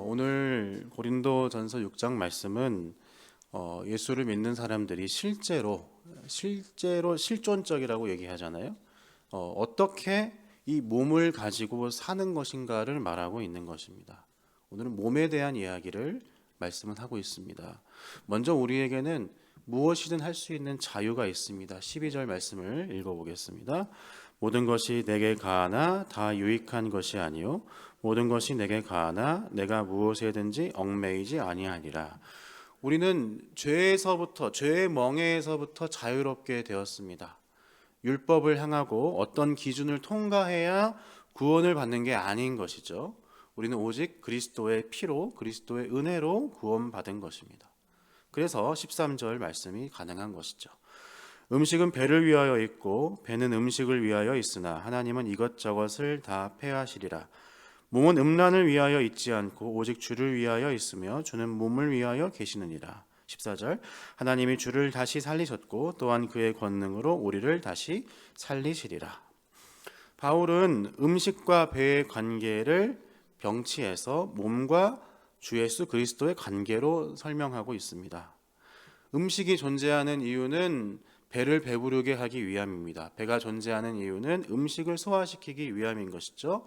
오늘 고린도전서 6장 말씀은 예수를 믿는 사람들이 실제로 실존적이라고 얘기하잖아요. 어떻게 이 몸을 가지고 사는 것인가를 말하고 있는 것입니다. 오늘은 몸에 대한 이야기를 말씀을 하고 있습니다. 먼저 우리에게는 무엇이든 할 수 있는 자유가 있습니다. 12절 말씀을 읽어보겠습니다. 모든 것이 내게 가하나 다 유익한 것이 아니요 모든 것이 내게 가하나 내가 무엇에든지 얽매이지 아니하니라. 우리는 죄의 멍에에서부터 자유롭게 되었습니다. 율법을 향하고 어떤 기준을 통과해야 구원을 받는 게 아닌 것이죠. 우리는 오직 그리스도의 피로, 그리스도의 은혜로 구원받은 것입니다. 그래서 13절 말씀이 가능한 것이죠. 음식은 배를 위하여 있고 배는 음식을 위하여 있으나 하나님은 이것저것을 다 폐하시리라. 몸은 음란을 위하여 있지 않고 오직 주를 위하여 있으며 주는 몸을 위하여 계시느니라. 14절 하나님이 주를 다시 살리셨고 또한 그의 권능으로 우리를 다시 살리시리라. 바울은 음식과 배의 관계를 병치해서 몸과 주 예수 그리스도의 관계로 설명하고 있습니다. 음식이 존재하는 이유는 배를 배부르게 하기 위함입니다. 배가 존재하는 이유는 음식을 소화시키기 위함인 것이죠.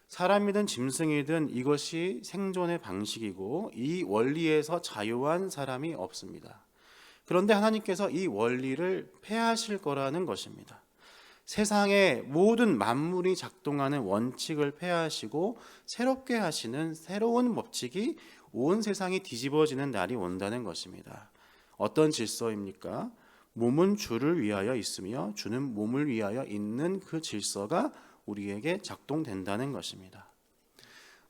사람이든 짐승이든 이것이 생존의 방식이고 이 원리에서 자유한 사람이 없습니다. 그런데 하나님께서 이 원리를 폐하실 거라는 것입니다. 세상의 모든 만물이 작동하는 원칙을 폐하시고 새롭게 하시는 새로운 법칙이 온 세상이 뒤집어지는 날이 온다는 것입니다. 어떤 질서입니까? 몸은 주를 위하여 있으며 주는 몸을 위하여 있는 그 질서가 우리에게 작동된다는 것입니다.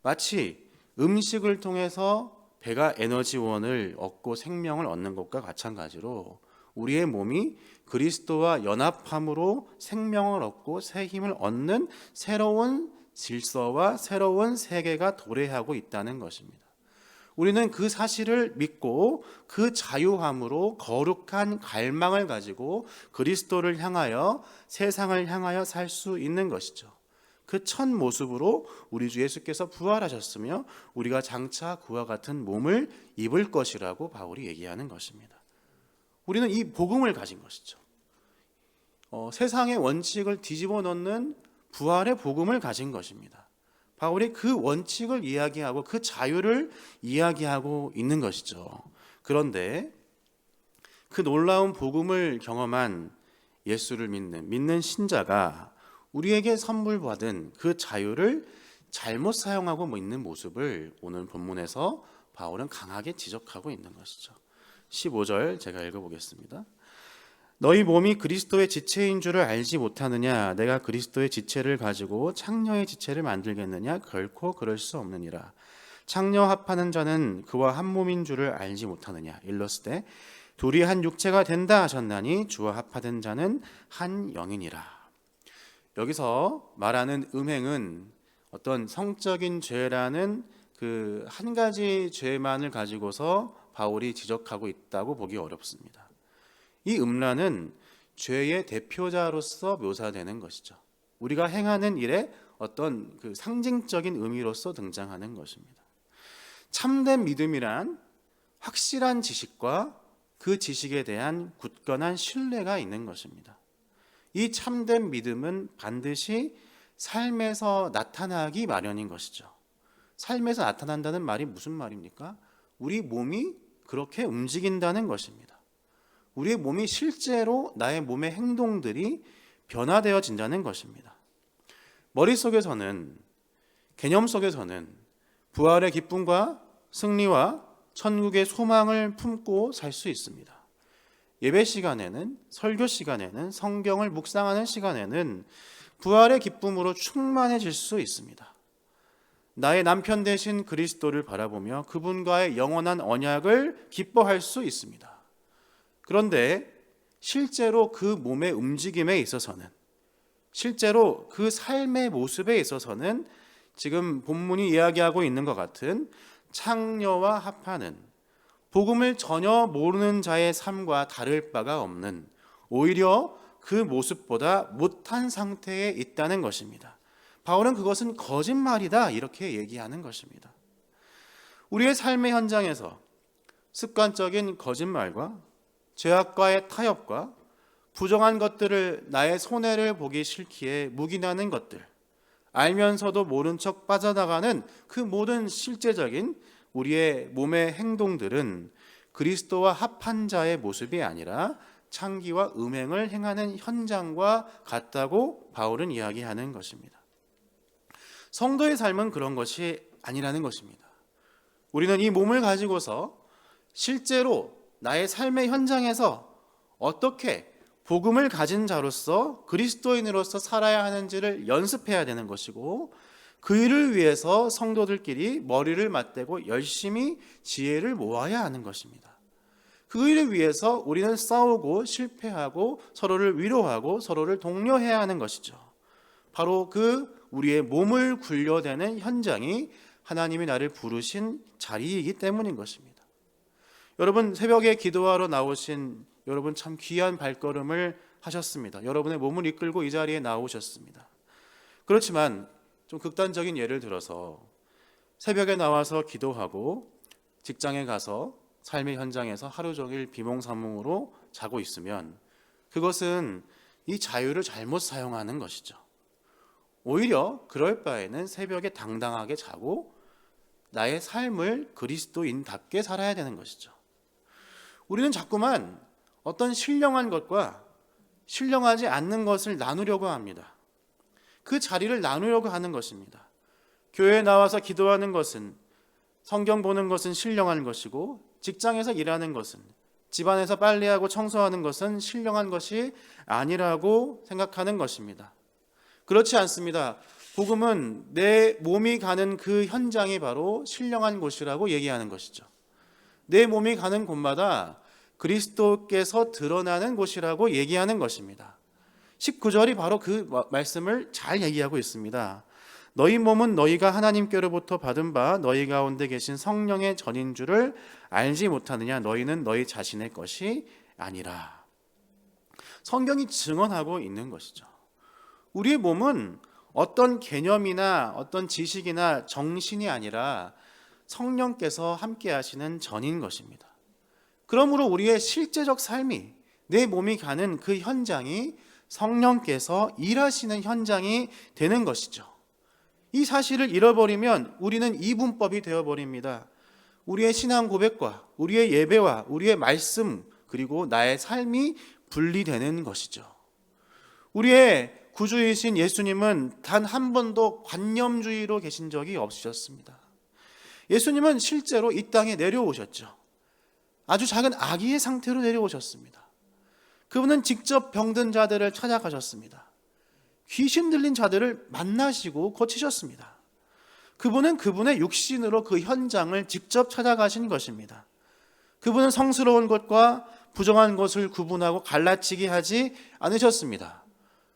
마치 음식을 통해서 배가 에너지원을 얻고 생명을 얻는 것과 마찬가지로 우리의 몸이 그리스도와 연합함으로 생명을 얻고 새 힘을 얻는 새로운 질서와 새로운 세계가 도래하고 있다는 것입니다. 우리는 그 사실을 믿고 그 자유함으로 거룩한 갈망을 가지고 그리스도를 향하여 세상을 향하여 살 수 있는 것이죠. 그 첫 모습으로 우리 주 예수께서 부활하셨으며 우리가 장차 그와 같은 몸을 입을 것이라고 바울이 얘기하는 것입니다. 우리는 이 복음을 가진 것이죠. 세상의 원칙을 뒤집어 놓는 부활의 복음을 가진 것입니다. 바울이 그 원칙을 이야기하고 그 자유를 이야기하고 있는 것이죠. 그런데 그 놀라운 복음을 경험한 예수를 믿는 신자가 우리에게 선물 받은 그 자유를 잘못 사용하고 있는 모습을 오늘 본문에서 바울은 강하게 지적하고 있는 것이죠. 15절 제가 읽어보겠습니다. 너희 몸이 그리스도의 지체인 줄을 알지 못하느냐? 내가 그리스도의 지체를 가지고 창녀의 지체를 만들겠느냐? 결코 그럴 수 없느니라. 창녀 합하는 자는 그와 한 몸인 줄을 알지 못하느냐? 일러스되 둘이 한 육체가 된다 하셨나니 주와 합하던 자는 한 영이니라. 여기서 말하는 음행은 어떤 성적인 죄라는 그 한 가지 죄만을 가지고서 바울이 지적하고 있다고 보기 어렵습니다. 이 음란은 죄의 대표자로서 묘사되는 것이죠. 우리가 행하는 일에 어떤 그 상징적인 의미로서 등장하는 것입니다. 참된 믿음이란 확실한 지식과 그 지식에 대한 굳건한 신뢰가 있는 것입니다. 이 참된 믿음은 반드시 삶에서 나타나기 마련인 것이죠. 삶에서 나타난다는 말이 무슨 말입니까? 우리 몸이 그렇게 움직인다는 것입니다. 우리의 몸이 실제로 나의 몸의 행동들이 변화되어진다는 것입니다. 머릿속에서는, 개념 속에서는 부활의 기쁨과 승리와 천국의 소망을 품고 살 수 있습니다. 예배 시간에는, 설교 시간에는, 성경을 묵상하는 시간에는 부활의 기쁨으로 충만해질 수 있습니다. 나의 남편 되신 그리스도를 바라보며 그분과의 영원한 언약을 기뻐할 수 있습니다. 그런데 실제로 그 몸의 움직임에 있어서는, 실제로 그 삶의 모습에 있어서는 지금 본문이 이야기하고 있는 것 같은 창녀와 합하는, 복음을 전혀 모르는 자의 삶과 다를 바가 없는, 오히려 그 모습보다 못한 상태에 있다는 것입니다. 바울은 그것은 거짓말이다 이렇게 얘기하는 것입니다. 우리의 삶의 현장에서 습관적인 거짓말과 죄악과의 타협과 부정한 것들을, 나의 손해를 보기 싫기에 묵인하는 것들, 알면서도 모른 척 빠져나가는 그 모든 실제적인 우리의 몸의 행동들은 그리스도와 합한 자의 모습이 아니라 창기와 음행을 행하는 현장과 같다고 바울은 이야기하는 것입니다. 성도의 삶은 그런 것이 아니라는 것입니다. 우리는 이 몸을 가지고서 실제로 나의 삶의 현장에서 어떻게 복음을 가진 자로서 그리스도인으로서 살아야 하는지를 연습해야 되는 것이고, 그 일을 위해서 성도들끼리 머리를 맞대고 열심히 지혜를 모아야 하는 것입니다. 그 일을 위해서 우리는 싸우고 실패하고 서로를 위로하고 서로를 독려해야 하는 것이죠. 바로 그 우리의 몸을 굴려대는 현장이 하나님이 나를 부르신 자리이기 때문인 것입니다. 여러분, 새벽에 기도하러 나오신 여러분, 참 귀한 발걸음을 하셨습니다. 여러분의 몸을 이끌고 이 자리에 나오셨습니다. 그렇지만 좀 극단적인 예를 들어서 새벽에 나와서 기도하고 직장에 가서 삶의 현장에서 하루 종일 비몽사몽으로 자고 있으면 그것은 이 자유를 잘못 사용하는 것이죠. 오히려 그럴 바에는 새벽에 당당하게 자고 나의 삶을 그리스도인답게 살아야 되는 것이죠. 우리는 자꾸만 어떤 신령한 것과 신령하지 않는 것을 나누려고 합니다. 그 자리를 나누려고 하는 것입니다. 교회에 나와서 기도하는 것은, 성경 보는 것은 신령한 것이고, 직장에서 일하는 것은, 집안에서 빨래하고 청소하는 것은 신령한 것이 아니라고 생각하는 것입니다. 그렇지 않습니다. 복음은 내 몸이 가는 그 현장이 바로 신령한 곳이라고 얘기하는 것이죠. 내 몸이 가는 곳마다 그리스도께서 드러나는 곳이라고 얘기하는 것입니다. 19절이 바로 그 말씀을 잘 얘기하고 있습니다. 너희 몸은 너희가 하나님께로부터 받은 바 너희 가운데 계신 성령의 전인 줄을 알지 못하느냐. 너희는 너희 자신의 것이 아니라. 성경이 증언하고 있는 것이죠. 우리의 몸은 어떤 개념이나 어떤 지식이나 정신이 아니라 성령께서 함께 하시는 전인 것입니다. 그러므로 우리의 실제적 삶이, 내 몸이 가는 그 현장이 성령께서 일하시는 현장이 되는 것이죠. 이 사실을 잃어버리면 우리는 이분법이 되어버립니다. 우리의 신앙 고백과 우리의 예배와 우리의 말씀, 그리고 나의 삶이 분리되는 것이죠. 우리의 구주이신 예수님은 단 한 번도 관념주의로 계신 적이 없으셨습니다. 예수님은 실제로 이 땅에 내려오셨죠. 아주 작은 아기의 상태로 내려오셨습니다. 그분은 직접 병든 자들을 찾아가셨습니다. 귀신 들린 자들을 만나시고 고치셨습니다. 그분은 그분의 육신으로 그 현장을 직접 찾아가신 것입니다. 그분은 성스러운 것과 부정한 것을 구분하고 갈라치기 하지 않으셨습니다.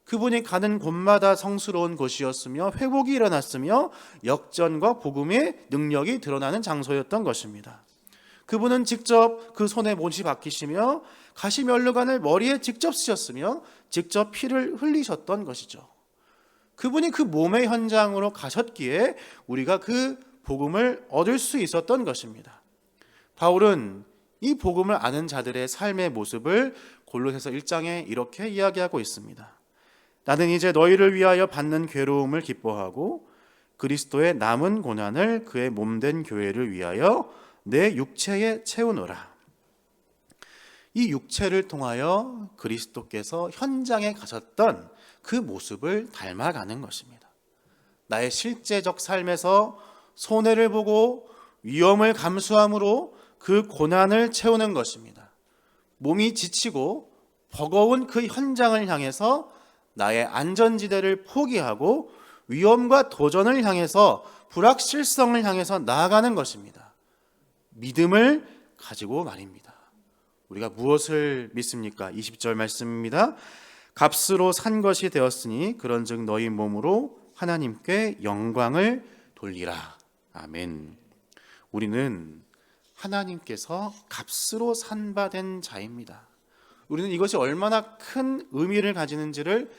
그분이 가는 곳마다 성스러운 곳이었으며 회복이 일어났으며 역전과 복음의 능력이 드러나는 장소였던 것입니다. 그분은 직접 그 손에 못이 박히시며 가시면류관을 머리에 직접 쓰셨으며 직접 피를 흘리셨던 것이죠. 그분이 그 몸의 현장으로 가셨기에 우리가 그 복음을 얻을 수 있었던 것입니다. 바울은 이 복음을 아는 자들의 삶의 모습을 골로새서 1장에 이렇게 이야기하고 있습니다. 나는 이제 너희를 위하여 받는 괴로움을 기뻐하고 그리스도의 남은 고난을 그의 몸된 교회를 위하여 내 육체에 채우노라. 이 육체를 통하여 그리스도께서 현장에 가셨던 그 모습을 닮아가는 것입니다. 나의 실제적 삶에서 손해를 보고 위험을 감수함으로 그 고난을 채우는 것입니다. 몸이 지치고 버거운 그 현장을 향해서 나의 안전지대를 포기하고 위험과 도전을 향해서 불확실성을 향해서 나아가는 것입니다. 믿음을 가지고 말입니다. 우리가 무엇을 믿습니까? 20절 말씀입니다. 값으로 산 것이 되었으니 그런즉 너희 몸으로 하나님께 영광을 돌리라. 아멘. 우리는 하나님께서 값으로 산바된 자입니다. 우리는 이것이 얼마나 큰 의미를 가지는지를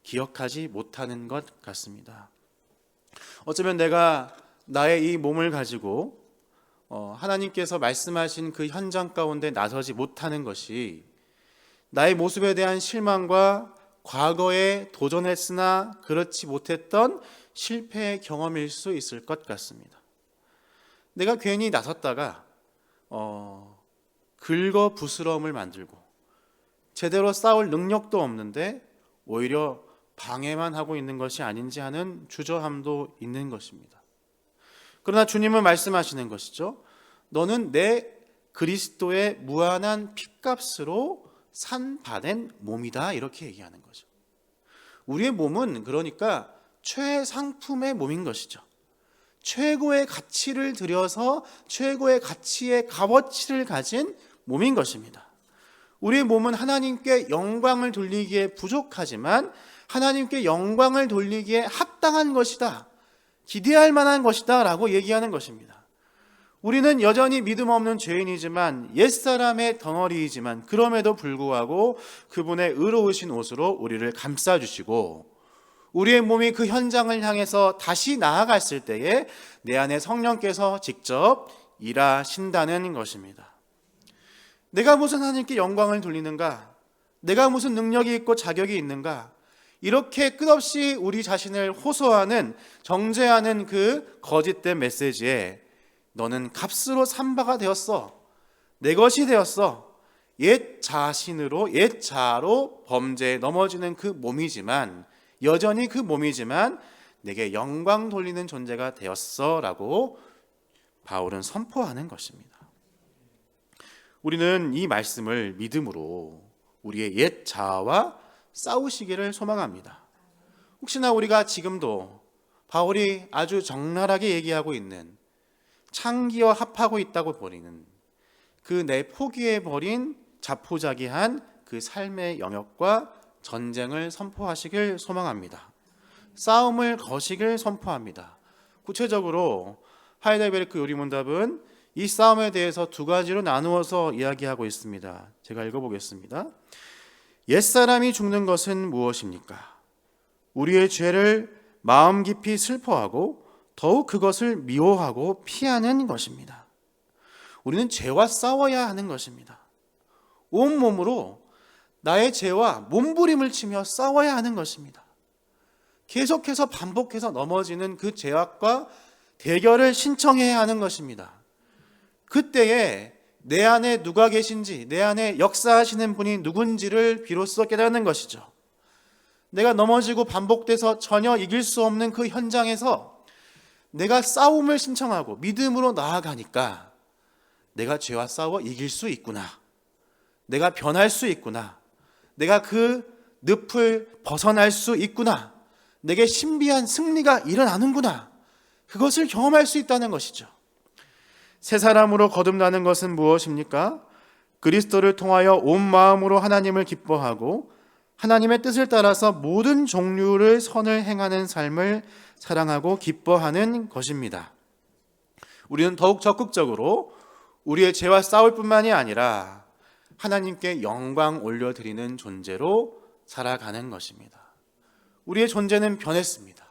기억하지 못하는 것 같습니다. 어쩌면 내가 나의 이 몸을 가지고 하나님께서 말씀하신 그 현장 가운데 나서지 못하는 것이 나의 모습에 대한 실망과 과거에 도전했으나 그렇지 못했던 실패의 경험일 수 있을 것 같습니다. 내가 괜히 나섰다가 긁어 부스럼을 만들고 제대로 싸울 능력도 없는데 오히려 방해만 하고 있는 것이 아닌지 하는 주저함도 있는 것입니다. 그러나 주님은 말씀하시는 것이죠. 너는 내 그리스도의 무한한 핏값으로 산 받은 몸이다, 이렇게 얘기하는 거죠. 우리의 몸은 그러니까 최상품의 몸인 것이죠. 최고의 가치를 들여서 최고의 가치의 값어치를 가진 몸인 것입니다. 우리의 몸은 하나님께 영광을 돌리기에 부족하지만 하나님께 영광을 돌리기에 합당한 것이다, 기대할 만한 것이다 라고 얘기하는 것입니다. 우리는 여전히 믿음 없는 죄인이지만 옛사람의 덩어리이지만 그럼에도 불구하고 그분의 의로우신 옷으로 우리를 감싸주시고 우리의 몸이 그 현장을 향해서 다시 나아갔을 때에 내 안에 성령께서 직접 일하신다는 것입니다. 내가 무슨 하나님께 영광을 돌리는가? 내가 무슨 능력이 있고 자격이 있는가? 이렇게 끝없이 우리 자신을 호소하는, 정죄하는 그 거짓된 메시지에 너는 값으로 산 바가 되었어, 내 것이 되었어, 옛 자신으로, 옛 자로 범죄에 넘어지는 그 몸이지만, 여전히 그 몸이지만 내게 영광 돌리는 존재가 되었어 라고 바울은 선포하는 것입니다. 우리는 이 말씀을 믿음으로 우리의 옛 자아와 싸우시기를 소망합니다. 혹시나 우리가 지금도 바울이 아주 적나라하게 얘기하고 있는 창기와 합하고 있다고 버리는 그 내 포기해버린 자포자기한 그 삶의 영역과 전쟁을 선포하시길 소망합니다. 싸움을 거시길 선포합니다. 구체적으로 하이델베르크 요리문답은 이 싸움에 대해서 두 가지로 나누어서 이야기하고 있습니다. 제가 읽어보겠습니다. 옛사람이 죽는 것은 무엇입니까? 우리의 죄를 마음 깊이 슬퍼하고 더욱 그것을 미워하고 피하는 것입니다. 우리는 죄와 싸워야 하는 것입니다. 온몸으로 나의 죄와 몸부림을 치며 싸워야 하는 것입니다. 계속해서 반복해서 넘어지는 그 죄악과 대결을 신청해야 하는 것입니다. 그때에 내 안에 누가 계신지, 내 안에 역사하시는 분이 누군지를 비로소 깨닫는 것이죠. 내가 넘어지고 반복돼서 전혀 이길 수 없는 그 현장에서 내가 싸움을 신청하고 믿음으로 나아가니까 내가 죄와 싸워 이길 수 있구나, 내가 변할 수 있구나, 내가 그 늪을 벗어날 수 있구나, 내게 신비한 승리가 일어나는구나, 그것을 경험할 수 있다는 것이죠. 새 사람으로 거듭나는 것은 무엇입니까? 그리스도를 통하여 온 마음으로 하나님을 기뻐하고 하나님의 뜻을 따라서 모든 종류의 선을 행하는 삶을 사랑하고 기뻐하는 것입니다. 우리는 더욱 적극적으로 우리의 죄와 싸울 뿐만이 아니라 하나님께 영광 올려드리는 존재로 살아가는 것입니다. 우리의 존재는 변했습니다.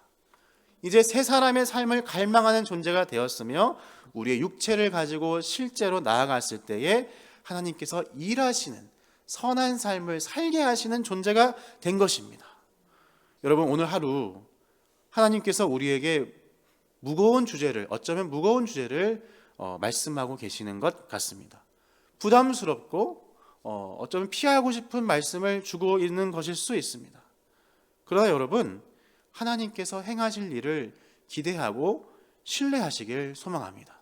이제 새 사람의 삶을 갈망하는 존재가 되었으며 우리의 육체를 가지고 실제로 나아갔을 때에 하나님께서 일하시는 선한 삶을 살게 하시는 존재가 된 것입니다. 여러분, 오늘 하루 하나님께서 우리에게 무거운 주제를, 어쩌면 무거운 주제를 말씀하고 계시는 것 같습니다. 부담스럽고 어쩌면 피하고 싶은 말씀을 주고 있는 것일 수 있습니다. 그러나 여러분, 하나님께서 행하실 일을 기대하고 신뢰하시길 소망합니다.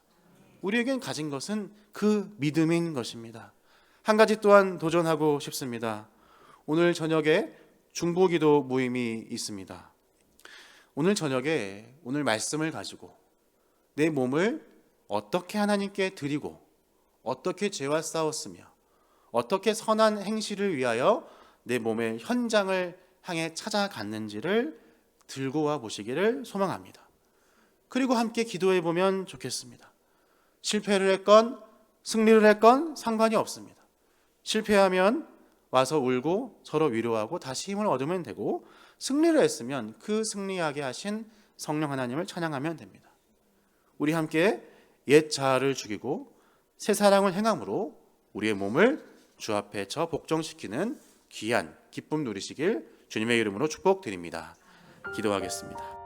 우리에겐 가진 것은 그 믿음인 것입니다. 한 가지 또한 도전하고 싶습니다. 오늘 저녁에 중보기도 모임이 있습니다. 오늘 저녁에 오늘 말씀을 가지고 내 몸을 어떻게 하나님께 드리고 어떻게 죄와 싸웠으며 어떻게 선한 행실을 위하여 내 몸의 현장을 향해 찾아갔는지를 들고 와 보시기를 소망합니다. 그리고 함께 기도해 보면 좋겠습니다. 실패를 했건 승리를 했건 상관이 없습니다. 실패하면 와서 울고 서로 위로하고 다시 힘을 얻으면 되고, 승리를 했으면 그 승리하게 하신 성령 하나님을 찬양하면 됩니다. 우리 함께 옛 자아를 죽이고 새 사랑을 행함으로 우리의 몸을 주 앞에 저 복종시키는 귀한 기쁨 누리시길 주님의 이름으로 축복드립니다. 기도하겠습니다.